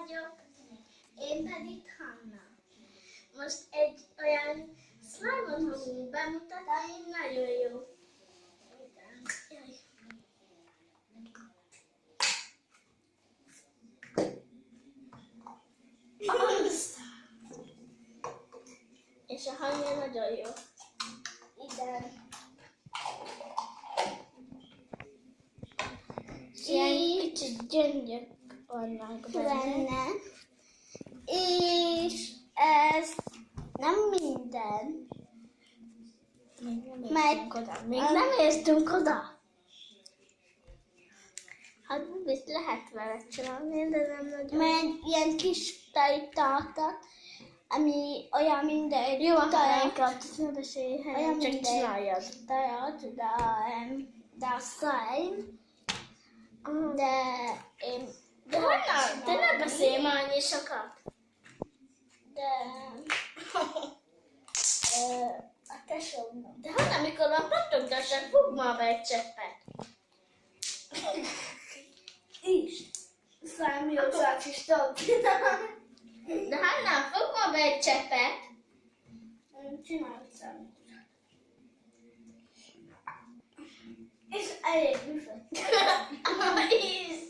vagyok. Én pedig Hanna. Most egy olyan slime-ot fogunk bemutatni, nagyon jó. Jaj. És a hangja nagyon jó. Igen. Ilyen kicsit gyöngyök vannak benne. És ez nem minden. Még nem értünk oda. Hát mit lehet vele csinálni, de nem nagyon. Mert ilyen kis tejtartat, ami olyan minden Jó, akkor ne beszélj, olyan csak csináljad. tejat, de a slime, de Hanna, te ne beszélj már annyi sokat. A tesómnak. De Hanna, mikor a pattogtassák, fogd már be egy cseppet. Is. Számjózát is tudod. De Hanna, fogd már be egy cseppet. Csinálj számjózát. És elég büfött.